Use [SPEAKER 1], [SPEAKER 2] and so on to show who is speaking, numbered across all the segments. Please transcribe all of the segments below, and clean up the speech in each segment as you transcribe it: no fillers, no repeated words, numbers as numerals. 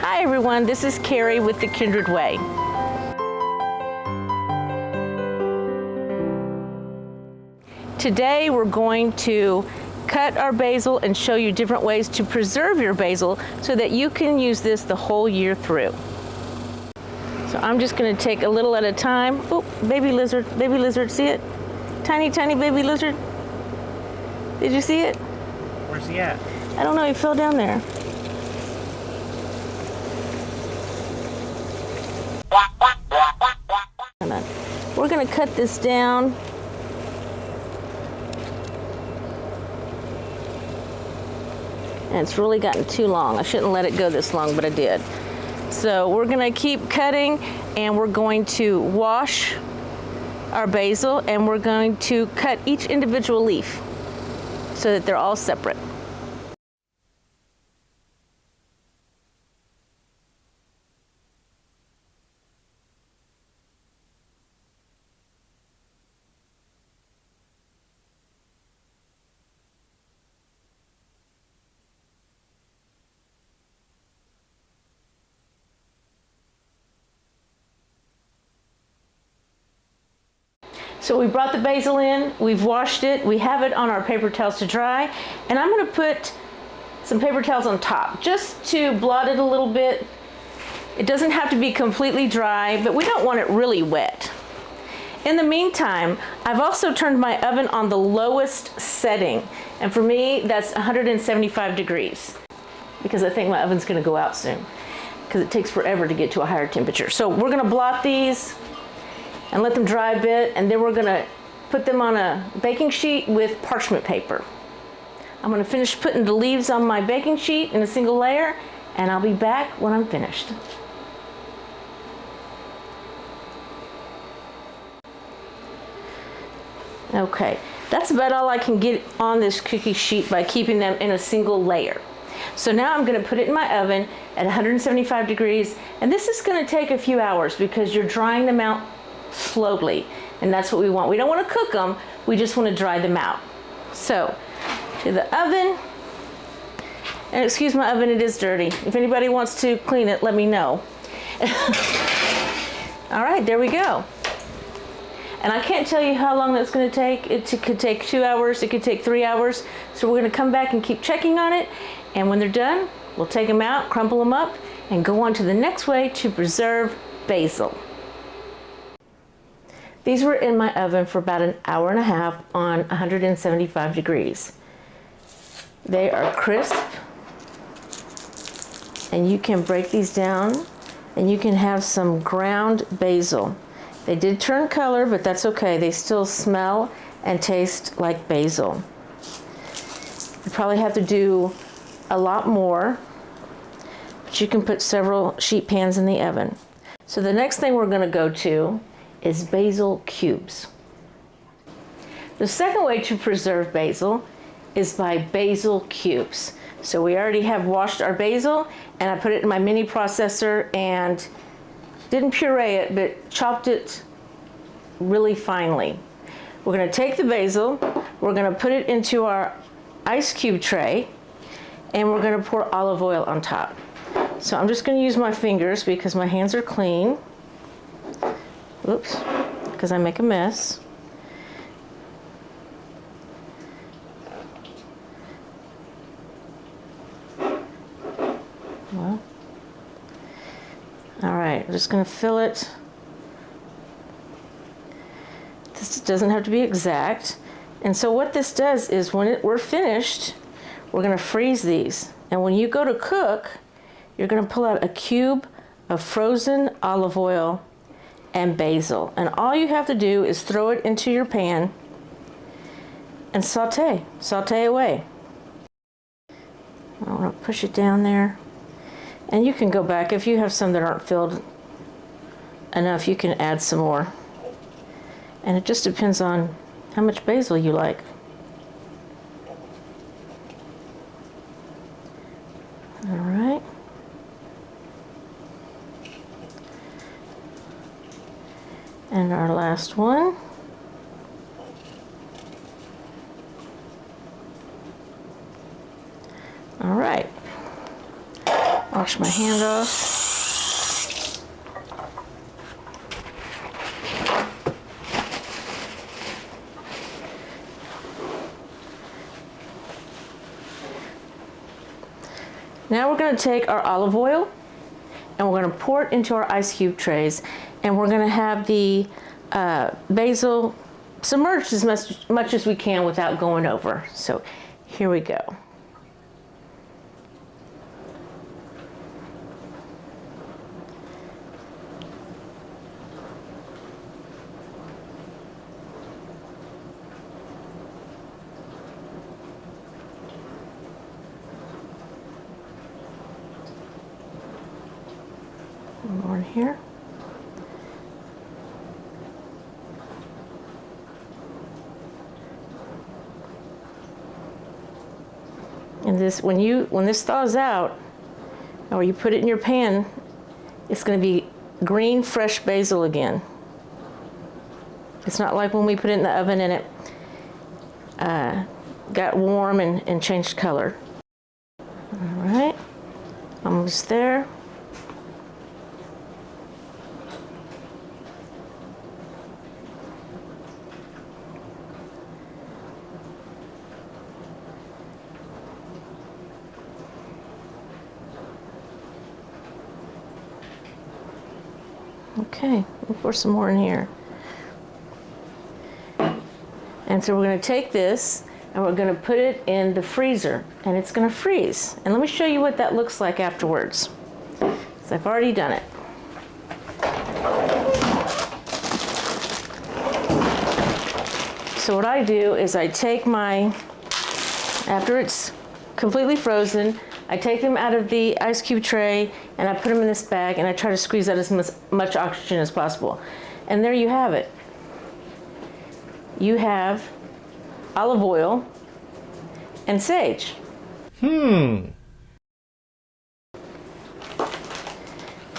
[SPEAKER 1] Hi everyone, this is Carrie with the Kindred Way. Today we're going to cut our basil and show you different ways to preserve your basil so that you can use this the whole year through. So I'm just going to take a little at a time. Oh, baby lizard, see it? Tiny, tiny baby lizard. Did you see it?
[SPEAKER 2] Where's he at?
[SPEAKER 1] I don't know, he fell down there. We're going to cut this down. And it's really gotten too long. I shouldn't let it go this long, but I did. So we're going to keep cutting, and we're going to wash our basil, and we're going to cut each individual leaf so that they're all separate. So we brought the basil in, we've washed it, we have it on our paper towels to dry, and I'm going to put some paper towels on top just to blot it a little bit. It doesn't have to be completely dry, but we don't want it really wet. In the meantime, I've also turned my oven on the lowest setting, and for me that's 175 degrees because I think my oven's going to go out soon because it takes forever to get to a higher temperature. So we're going to blot these and let them dry a bit, and then we're gonna put them on a baking sheet with parchment paper. I'm gonna finish putting the leaves on my baking sheet in a single layer, and I'll be back when I'm finished. Okay, that's about all I can get on this cookie sheet by keeping them in a single layer. So now I'm gonna put it in my oven at 175 degrees, and this is gonna take a few hours because you're drying them out slowly, and that's what we want. We don't want to cook them, we just want to dry them out. So to the oven, and excuse my oven, it is dirty. If anybody wants to clean it, let me know. All right, there we go. And I can't tell you how long that's going to take. It could take 2 hours, it could take 3 hours. So we're going to come back and keep checking on it, and when they're done, we'll take them out, crumple them up, and go on to the next way to preserve basil. These were in my oven for about an hour and a half on 175 degrees. They are crisp, and you can break these down, and you can have some ground basil. They did turn color, but that's okay. They still smell and taste like basil. You probably have to do a lot more, but you can put several sheet pans in the oven. So the next thing we're going to go to is basil cubes. The second way to preserve basil is by basil cubes. So we already have washed our basil, and I put it in my mini processor and didn't puree it, but chopped it really finely. We're going to take the basil, we're going to put it into our ice cube tray, and we're going to pour olive oil on top. So I'm just going to use my fingers because my hands are clean. Oops, because I make a mess. Well, all right, I'm just going to fill it. This doesn't have to be exact. And so what this does is when we're finished, we're going to freeze these. And when you go to cook, you're going to pull out a cube of frozen olive oil and basil, and all you have to do is throw it into your pan and saute away. I want to push it down there, and you can go back if you have some that aren't filled enough. You can add some more, and it just depends on how much basil you like. All right. And our last one. All right. I'll wash my hand off. Now we're going to take our olive oil and we're going to pour it into our ice cube trays, and we're going to have the basil submerged as much as we can without going over. So here we go. More in here. And this, when this thaws out, or you put it in your pan, it's going to be green, fresh basil again. It's not like when we put it in the oven and it got warm and changed color. All right, almost there. Okay, we'll pour some more in here. And so we're going to take this and we're going to put it in the freezer, and it's going to freeze. And let me show you what that looks like afterwards. So I've already done it. So what I do is I take after it's completely frozen, I take them out of the ice cube tray and I put them in this bag, and I try to squeeze out as much oxygen as possible. And there you have it. You have olive oil and sage. And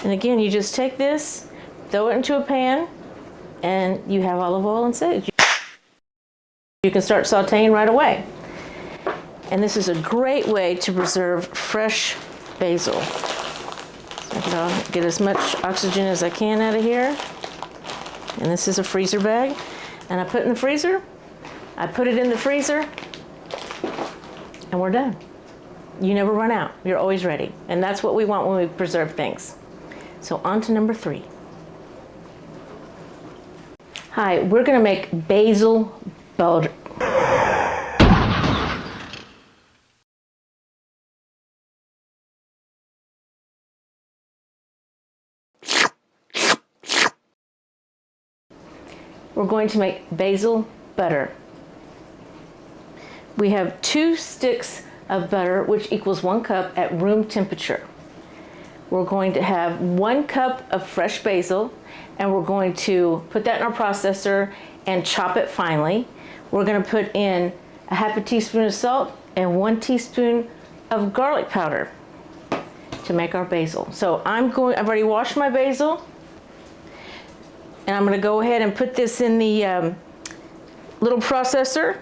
[SPEAKER 1] again, you just take this, throw it into a pan, and you have olive oil and sage. You can start sauteing right away. And this is a great way to preserve fresh basil. So I'll get as much oxygen as I can out of here. And this is a freezer bag. And I put it in the freezer. I put it in the freezer. And we're done. You never run out. You're always ready. And that's what we want when we preserve things. So on to number 3. Hi, we're going to make basil butter. We're going to make basil butter. We have 2 sticks of butter, which equals 1 cup at room temperature. We're going to have 1 cup of fresh basil, and we're going to put that in our processor and chop it finely. We're going to put in a half a teaspoon of salt and 1 teaspoon of garlic powder to make our basil. So I've already washed my basil. And I'm going to go ahead and put this in the little processor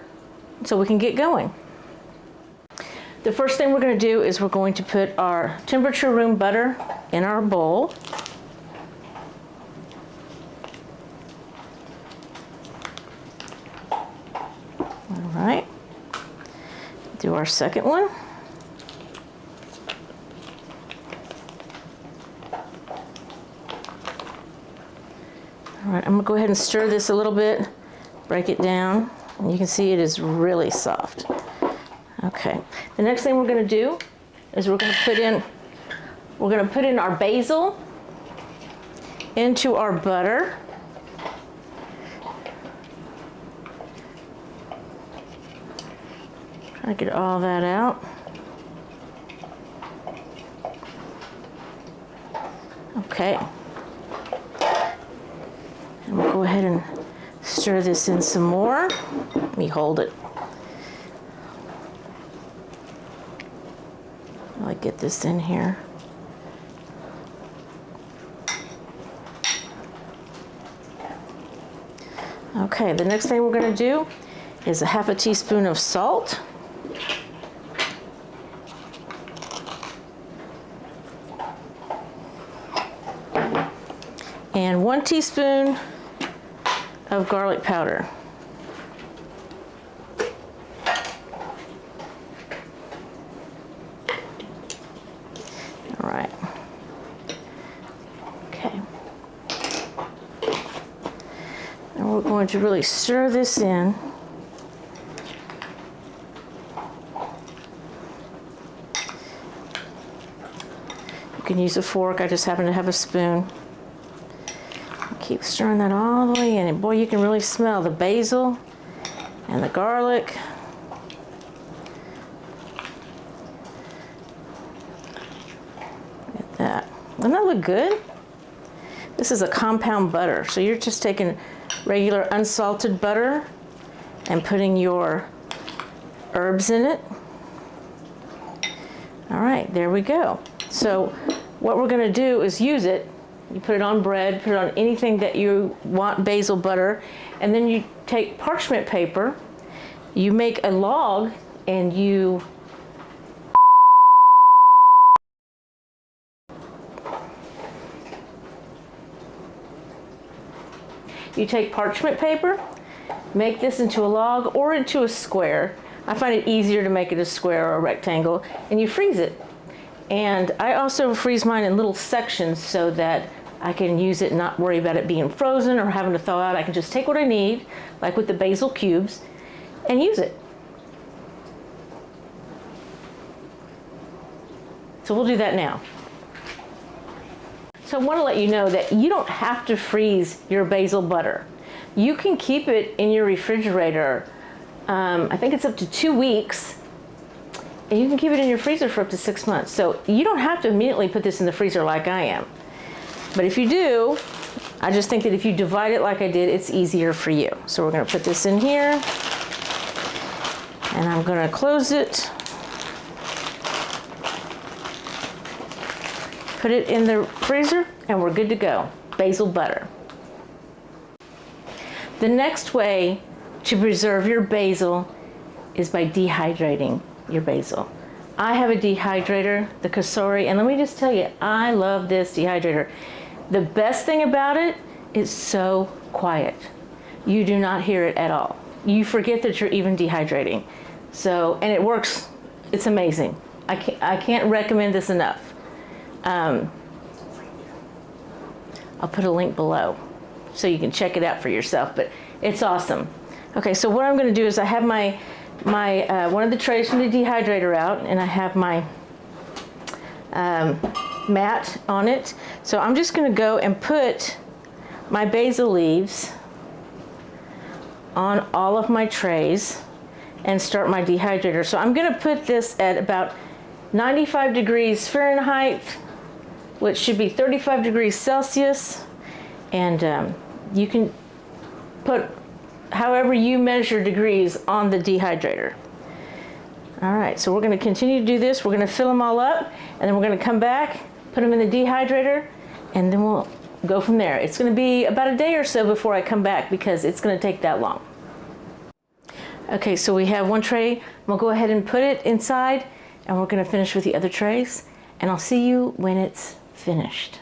[SPEAKER 1] so we can get going. The first thing we're going to do is we're going to put our temperature room butter in our bowl. All right. Do our second one. All right, I'm gonna go ahead and stir this a little bit, break it down, and you can see it is really soft. Okay, the next thing we're gonna do is we're gonna put in our basil into our butter. Try to get all that out. Okay. And we'll go ahead and stir this in some more. Let me hold it. I'll get this in here. Okay, the next thing we're going to do is a half a teaspoon of salt. and 1 teaspoon of garlic powder. All right. Okay. And we're going to really stir this in. You can use a fork. I just happen to have a spoon. Keep stirring that all the way in, and boy, you can really smell the basil and the garlic. Look at that. Doesn't that look good? This is a compound butter, so you're just taking regular unsalted butter and putting your herbs in it. All right, there we go. So what we're going to do is use it. You put it on bread, put it on anything that you want basil butter, and then you take parchment paper, you make a log, and you take parchment paper, make this into a log or into a square. I find it easier to make it a square or a rectangle, and you freeze it. And I also freeze mine in little sections so that I can use it and not worry about it being frozen or having to thaw out. I can just take what I need, like with the basil cubes, and use it. So we'll do that now. So I want to let you know that you don't have to freeze your basil butter. You can keep it in your refrigerator. I think it's up to 2 weeks. And you can keep it in your freezer for up to 6 months. So you don't have to immediately put this in the freezer like I am. But if you do, I just think that if you divide it like I did, it's easier for you. So we're going to put this in here, and I'm going to close it, put it in the freezer, and we're good to go. Basil butter. The next way to preserve your basil is by dehydrating your basil. I have a dehydrator, the Kasori, and let me just tell you, I love this dehydrator. The best thing about it is so quiet. You do not hear it at all. You forget that you're even dehydrating. So, and it works, it's amazing. I can't recommend this enough. I'll put a link below so you can check it out for yourself, but it's awesome. Okay, so what I'm gonna do is I have my one of the trays from the dehydrator out, and I have my mat on it. So I'm just going to go and put my basil leaves on all of my trays and start my dehydrator. So I'm going to put this at about 95 degrees Fahrenheit, which should be 35 degrees Celsius. And you can put however you measure degrees on the dehydrator. All right, so we're going to continue to do this. We're going to fill them all up, and then we're going to come back, put them in the dehydrator, and then we'll go from there. It's going to be about a day or so before I come back because it's going to take that long. Okay, so we have one tray. We'll go ahead and put it inside, and we're going to finish with the other trays, and I'll see you when it's finished.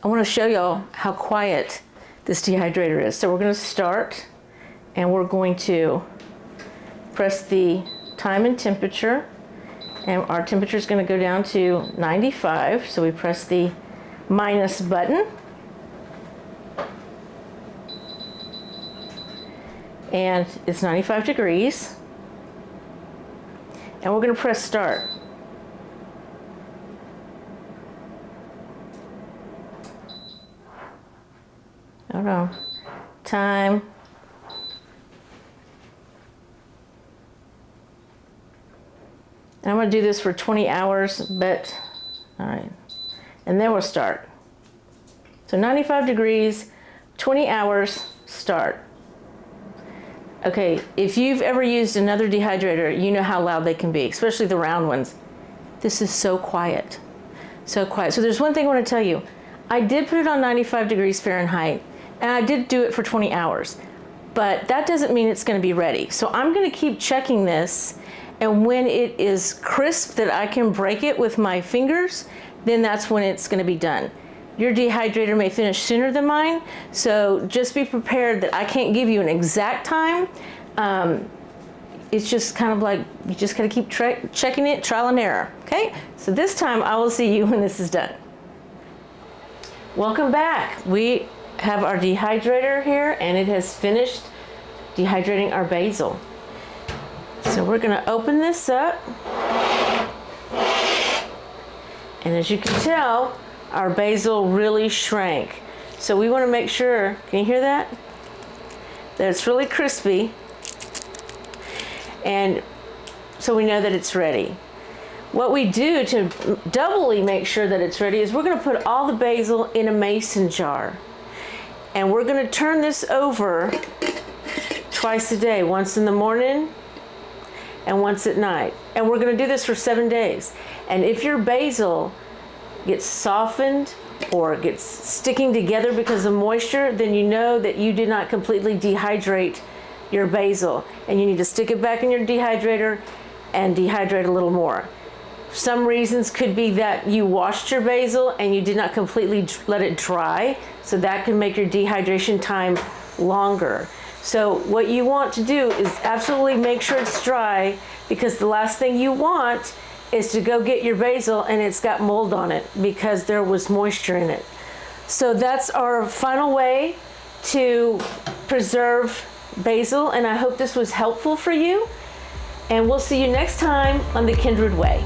[SPEAKER 1] I want to show y'all how quiet this dehydrator is. So we're going to start, and we're going to press the time and temperature, and our temperature is going to go down to 95. So we press the minus button, and it's 95 degrees, and we're going to press start. Hold on. Time. And I'm going to do this for 20 hours, but all right. And then we'll start. So 95 degrees, 20 hours, start. Okay, if you've ever used another dehydrator, you know how loud they can be, especially the round ones. This is so quiet. So quiet. So there's one thing I want to tell you. I did put it on 95 degrees Fahrenheit, and I did do it for 20 hours, but that doesn't mean it's going to be ready. So I'm going to keep checking this, And when it is crisp that I can break it with my fingers, then that's when it's going to be done. Your dehydrator may finish sooner than mine, so just be prepared that I can't give you an exact time. It's just kind of like, you just got to keep checking it, trial and error, okay? So this time I will see you when this is done. Welcome back. We have our dehydrator here, and it has finished dehydrating our basil. So we're going to open this up, and as you can tell, our basil really shrank. So we want to make sure, can you hear that? That it's really crispy, and so we know that it's ready. What we do to doubly make sure that it's ready is we're going to put all the basil in a mason jar, and we're going to turn this over twice a day, once in the morning and once at night. And we're going to do this for 7 days. And if your basil gets softened or gets sticking together because of moisture, then you know that you did not completely dehydrate your basil, and you need to stick it back in your dehydrator and dehydrate a little more. Some reasons could be that you washed your basil and you did not completely let it dry, so that can make your dehydration time longer. So what you want to do is absolutely make sure it's dry, because the last thing you want is to go get your basil and it's got mold on it because there was moisture in it. So that's our final way to preserve basil, and I hope this was helpful for you. And we'll see you next time on the Kindred Way.